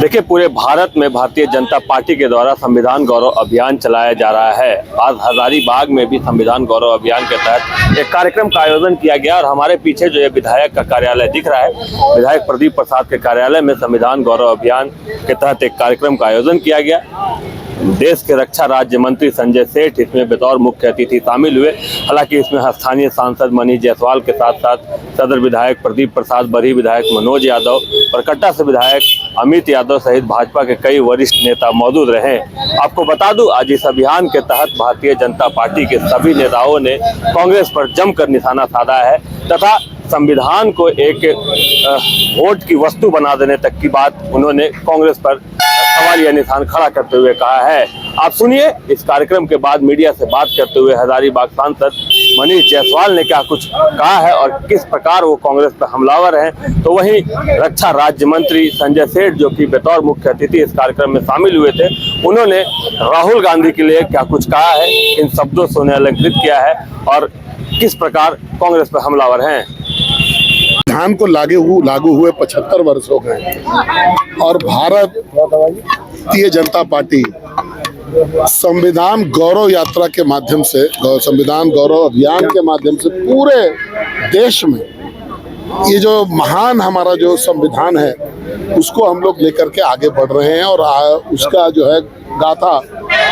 देखिए, पूरे भारत में भारतीय जनता पार्टी के द्वारा संविधान गौरव अभियान चलाया जा रहा है। आज हजारीबाग में भी संविधान गौरव अभियान के तहत एक कार्यक्रम का आयोजन किया गया और हमारे पीछे जो ये विधायक का कार्यालय दिख रहा है, विधायक प्रदीप प्रसाद के कार्यालय में संविधान गौरव अभियान के तहत एक कार्यक्रम का आयोजन किया गया। देश के रक्षा राज्य मंत्री संजय सेठ इसमें बतौर मुख्य अतिथि शामिल हुए। हालांकि इसमें स्थानीय सांसद मनीष जायसवाल के साथ साथ सदर विधायक प्रदीप प्रसाद, बरही विधायक मनोज यादव और कट्टा से विधायक अमित यादव सहित भाजपा के कई वरिष्ठ नेता मौजूद रहे। आपको बता दूं, आज इस अभियान के तहत भारतीय जनता पार्टी के सभी नेताओं ने कांग्रेस पर जमकर निशाना साधा है तथा संविधान को एक वोट की वस्तु बना देने तक की बात उन्होंने कांग्रेस पर सवालिया निशान खड़ा करते हुए कहा है। आप सुनिए, इस कार्यक्रम के बाद मीडिया से बात करते हुए हजारीबाग सांसद मनीष जायसवाल ने क्या कुछ कहा है और किस प्रकार वो कांग्रेस पर हमलावर हैं। तो वहीं रक्षा राज्य मंत्री संजय सेठ, जो कि बतौर मुख्य अतिथि इस कार्यक्रम में शामिल हुए थे, उन्होंने राहुल गांधी के लिए क्या कुछ कहा है, इन शब्दों से उन्हें अलंकृत किया है और किस प्रकार कांग्रेस पर हमलावर हैं। संविधान को लागू हुए 75 वर्ष हो गए और भारतीय जनता पार्टी संविधान गौरव यात्रा के माध्यम से, संविधान गौरव अभियान के माध्यम से पूरे देश में ये जो महान हमारा जो संविधान है उसको हम लोग लेकर के आगे बढ़ रहे हैं और उसका जो है गाथा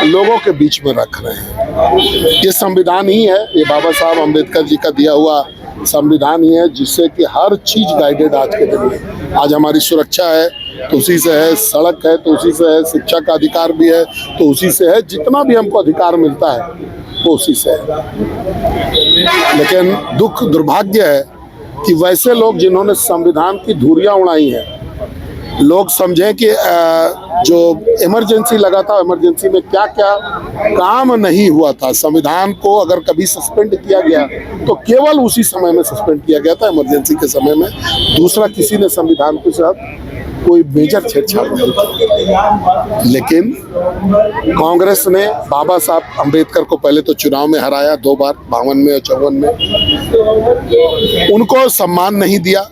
लोगों के बीच में रख रहे हैं। ये संविधान ही है, ये बाबा साहब अम्बेडकर जी का दिया हुआ संविधान ही है जिससे कि हर चीज गाइडेड आज के दिन में। आज हमारी सुरक्षा है तो उसी से है, सड़क है तो उसी से है, शिक्षा का अधिकार भी है तो उसी से है, जितना भी हमको अधिकार मिलता है वो उसी से है। लेकिन दुख दुर्भाग्य है कि वैसे लोग जिन्होंने संविधान की धुरियां उड़ाई हैं, लोग समझें कि जो इमरजेंसी लगा था, इमरजेंसी में क्या क्या काम नहीं हुआ था। संविधान को अगर कभी सस्पेंड किया गया तो केवल उसी समय में सस्पेंड किया गया था, इमरजेंसी के समय में। दूसरा, किसी ने संविधान के साथ कोई मेजर छेड़छाड़ नहीं की। लेकिन कांग्रेस ने बाबा साहब अम्बेडकर को पहले तो चुनाव में हराया 2 बार, 52 में और 54 में। उनको सम्मान नहीं दिया।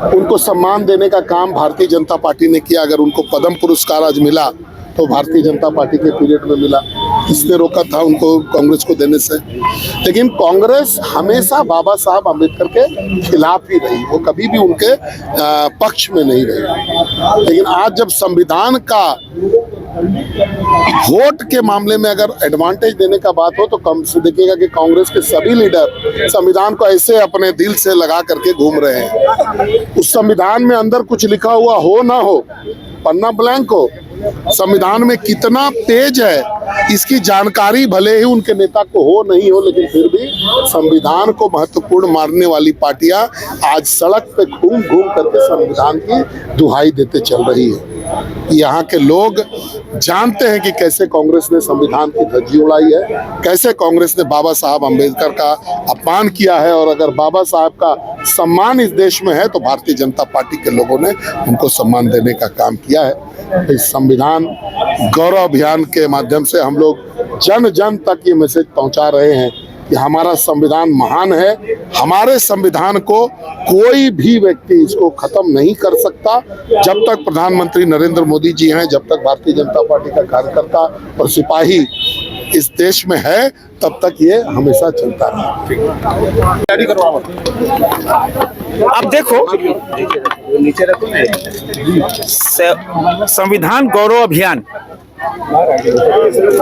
उनको सम्मान देने का काम भारतीय जनता पार्टी ने किया। अगर उनको पद्म पुरस्कार आज मिला तो भारतीय जनता पार्टी के पीरियड में मिला। किसने रोका था उनको कांग्रेस को देने से? लेकिन कांग्रेस हमेशा बाबा साहब अम्बेडकर के खिलाफ ही रही, वो कभी भी उनके पक्ष में नहीं रही। लेकिन आज जब संविधान का वोट के मामले में अगर एडवांटेज देने का बात हो तो कम से देखिएगा कि कांग्रेस के सभी लीडर संविधान को ऐसे अपने दिल से लगा करके घूम रहे हैं। उस संविधान में अंदर कुछ लिखा हुआ हो ना हो, पन्ना ब्लैंक हो, संविधान में कितना पेज है इसकी जानकारी भले ही उनके नेता को हो नहीं हो, लेकिन फिर भी संविधान को महत्वपूर्ण मानने वाली पार्टियां आज सड़क पे घूम घूम करके संविधान की दुहाई देते चल रही है। यहाँ के लोग जानते हैं कि कैसे कांग्रेस ने संविधान की धज्जी उड़ाई है, कैसे कांग्रेस ने बाबा साहब अम्बेडकर का अपमान किया है। और अगर बाबा साहब का सम्मान इस देश में है तो भारतीय जनता पार्टी के लोगों ने उनको सम्मान देने का काम किया है। इस संविधान गौरव अभियान के माध्यम से हम लोग जन जन तक ये मैसेज पहुंचा रहे हैं कि हमारा संविधान महान है। हमारे संविधान को कोई भी व्यक्ति इसको खत्म नहीं कर सकता। जब तक प्रधानमंत्री नरेंद्र मोदी जी हैं, जब तक भारतीय जनता पार्टी का कार्यकर्ता और सिपाही इस देश में है, तब तक ये हमेशा चलता है। अब देखो, संविधान गौरव अभियान,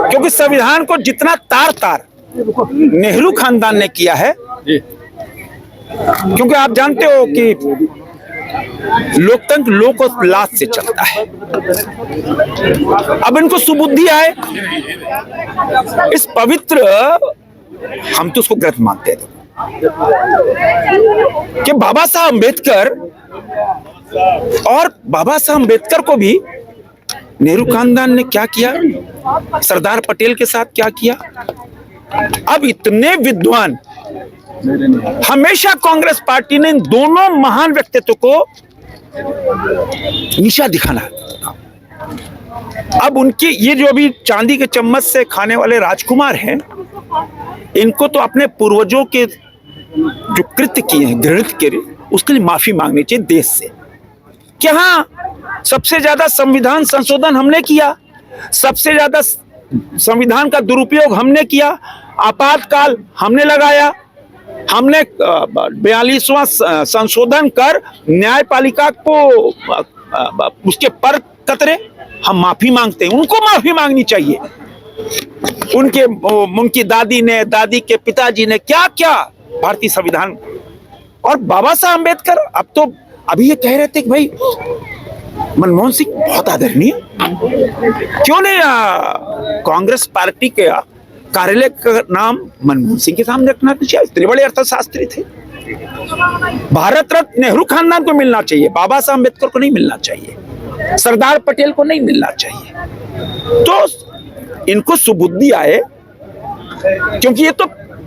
क्योंकि संविधान को जितना तार तार नेहरू खानदान ने किया है, क्योंकि आप जानते हो कि लोकतंत्र लोक और लात से चलता है। अब इनको सुबुद्धि आए, इस पवित्र, हम तो उसको गलत मानते हैं कि बाबा साहब अम्बेडकर, और बाबा साहब अम्बेडकर को भी नेहरू खानदान ने क्या किया, सरदार पटेल के साथ क्या किया। अब इतने विद्वान, हमेशा कांग्रेस पार्टी ने इन दोनों महान व्यक्तित्व को नीचा दिखाना। अब उनकी ये जो अभी चांदी के चम्मच से खाने वाले राजकुमार हैं, इनको तो अपने पूर्वजों के जो कृत्य किए हैं, घृणित के, उसके लिए माफी मांगनी चाहिए देश से। कि हाँ सबसे ज्यादा संविधान संशोधन हमने किया, सबसे ज्यादा संविधान का दुरुपयोग हमने किया, आपातकाल हमने लगाया, हमने 42वां संशोधन कर न्यायपालिका को उसके पर कतरे हम माफी मांगते हैं। उनको माफी मांगनी चाहिए। उनकी दादी ने, दादी के पिताजी ने क्या क्या भारतीय संविधान। और बाबा साहब अम्बेडकर अब तो अभी ये कह रहे थे कि भाई मनमोहन सिंह बहुत आदरणीय, क्यों नहीं कांग्रेस पार्टी के कार्यालय का नाम मनमोहन सिंह के सामने रखना चाहिए। इतने बड़े अर्थशास्त्री थे। भारत रत्न नेहरू खानदान को मिलना चाहिए, बाबा साहब अम्बेडकर को नहीं मिलना चाहिए, सरदार पटेल को नहीं मिलना चाहिए। तो इनको सुबुद्धि आए, क्योंकि ये तो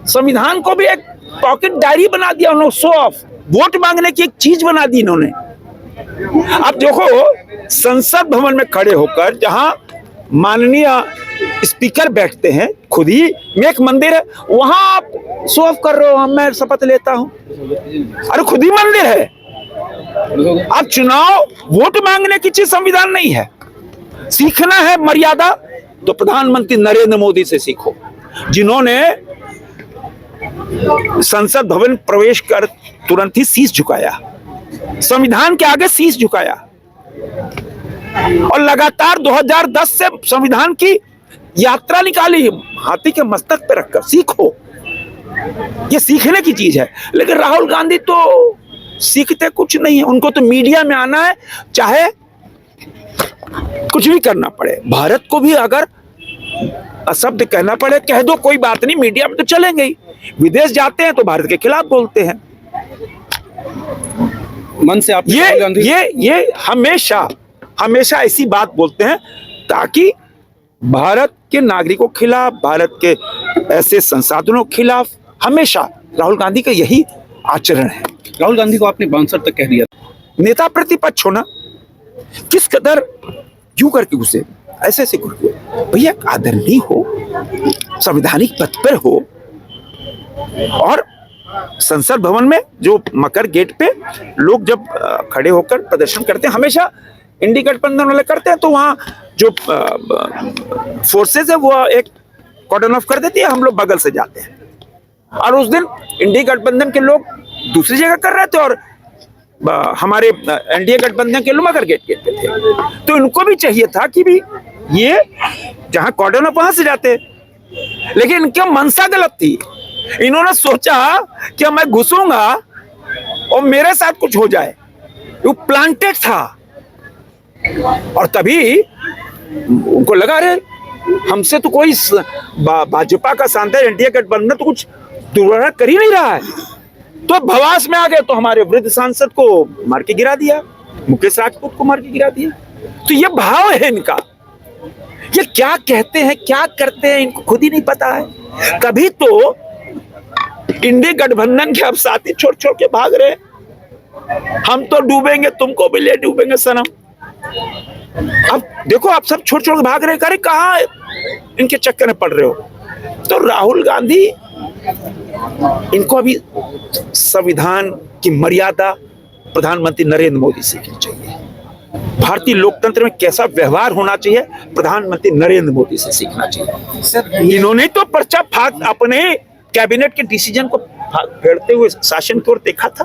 संविधान को भी एक पॉकेट डायरी बना दिया उन्होंने, शो ऑफ, वोट मांगने की एक चीज बना दी इन्होंने। अब देखो संसद भवन में खड़े होकर जहां माननीय स्पीकर बैठते हैं, खुद ही में एक मंदिर है, वहां आप शो ऑफ कर रहे हो, मैं शपथ लेता हूं। अरे खुद ही मंदिर है। अब चुनाव वोट मांगने की चीज संविधान नहीं है। सीखना है मर्यादा तो प्रधानमंत्री नरेंद्र मोदी से सीखो, जिन्होंने संसद भवन प्रवेश कर तुरंत ही शीश झुकाया, संविधान के आगे शीश झुकाया, और लगातार 2010 से संविधान की यात्रा निकाली हाथी के मस्तक पे रखकर। सीखो, ये सीखने की चीज है। लेकिन राहुल गांधी तो सीखते कुछ नहीं है, उनको तो मीडिया में आना है, चाहे कुछ भी करना पड़े। भारत को भी अगर अशब्द कहना पड़े कह दो, कोई बात नहीं, मीडिया में तो चलेंगे ही। विदेश जाते हैं तो भारत के खिलाफ बोलते हैं। मन से आप ये हमेशा ऐसी बात बोलते हैं ताकि भारत के नागरिकों के खिलाफ, भारत के ऐसे संसाधनों के खिलाफ हमेशा राहुल गांधी का यही आचरण है। राहुल गांधी को आपने बांसर तक कह दिया। नेता प्रतिपक्ष होना किस कदर यूं करके घुसे, ऐसे ऐसे घुसे। भैया आदरणीय हो, संवैधानिक पद पर हो, और संसद भवन में जो मकर गेट पे लोग जब खड़े होकर प्रदर्शन करते हैं, हमेशा इंडी गठबंधन वाले करते हैं, तो वहां जो फोर्सेस है वो एक कॉर्डन ऑफ कर देती है, हम लोग बगल से जाते हैं। और उस दिन इंडी गठबंधन के लोग दूसरी जगह कर रहे थे और हमारे एनडीए गठबंधन के लोग मकर गेट पे थे। तो इनको भी चाहिए था कि भी ये जहां कॉर्डन ऑफ वहां से जाते, लेकिन इनकी मंशा गलत थी। इन्होंने सोचा कि मैं घुसूंगा और मेरे साथ कुछ हो जाए, वो प्लांटेड था। और तभी उनको लगा रहे हमसे तो कोई भाजपा का शानदार एनडीए गठबंधन तो कुछ दुर्व्यवहार कर ही नहीं रहा है, तो भवास में आ गए, तो हमारे वृद्ध सांसद को मार के गिरा दिया, मुकेश राजपूत को मार के गिरा दिया। तो ये भाव है इनका, ये क्या कहते हैं क्या करते हैं इनको खुद ही नहीं पता है। कभी तो इंडी गठबंधन के अब साथी छोड़ छोड़ के भाग रहे, हम तो डूबेंगे तुमको भी ले डूबेंगे सनम। अब देखो आप सब छोड़ छोड़ के भाग रहे, करे कहाँ इनके चक्कर में पड़ रहे हो। तो राहुल गांधी, इनको अभी संविधान की मर्यादा प्रधानमंत्री नरेंद्र मोदी सीखनी चाहिए। भारतीय लोकतंत्र में कैसा व्यवहार होना चाहिए प्रधानमंत्री नरेंद्र मोदी से सीखना चाहिए। इन्होंने तो पर्चा फाड़ अपने कैबिनेट के डिसीजन को फेरते हुए शासन की ओर देखा था।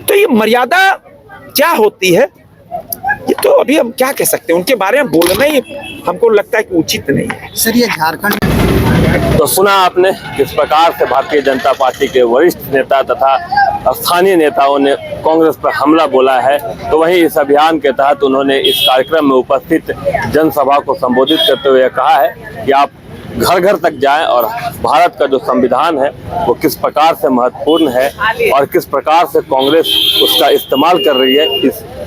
तो ये मर्यादा क्या होती है, ये तो अभी हम क्या कह सकते हैं, उनके बारे में बोलना ही हमको लगता है कि उचित नहीं है। सर ये झारखंड तो सुना आपने किस प्रकार से भारतीय जनता पार्टी के वरिष्ठ नेता तथा स्थानीय नेताओं ने कांग्रेस पर हमला बोला है। तो वहीं इस अभियान के तहत उन्होंने इस कार्यक्रम में उपस्थित जनसभा को संबोधित करते हुए कहा है कि आप घर घर तक जाएं और भारत का जो संविधान है वो किस प्रकार से महत्वपूर्ण है और किस प्रकार से कांग्रेस उसका इस्तेमाल कर रही है,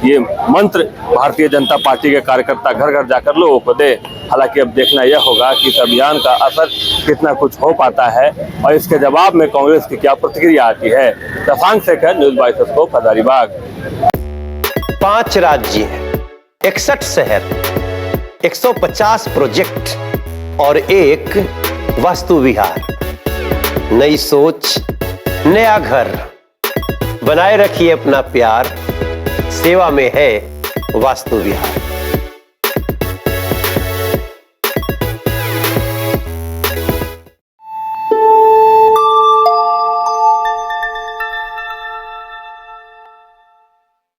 ये मंत्र भारतीय जनता पार्टी के कार्यकर्ता घर घर जाकर लोगों को दे। हालांकि अब देखना यह होगा कि इस अभियान का असर कितना कुछ हो पाता है और इसके जवाब में कांग्रेस की क्या प्रतिक्रिया आती है। Shashank Shekhar, news 22 scope, Hazaribagh. 5 राज्य, 61 शहर, 150 प्रोजेक्ट और एक वास्तु विहार। नई सोच, नया घर। बनाए रखिए अपना प्यार सेवा में है वास्तु विहार।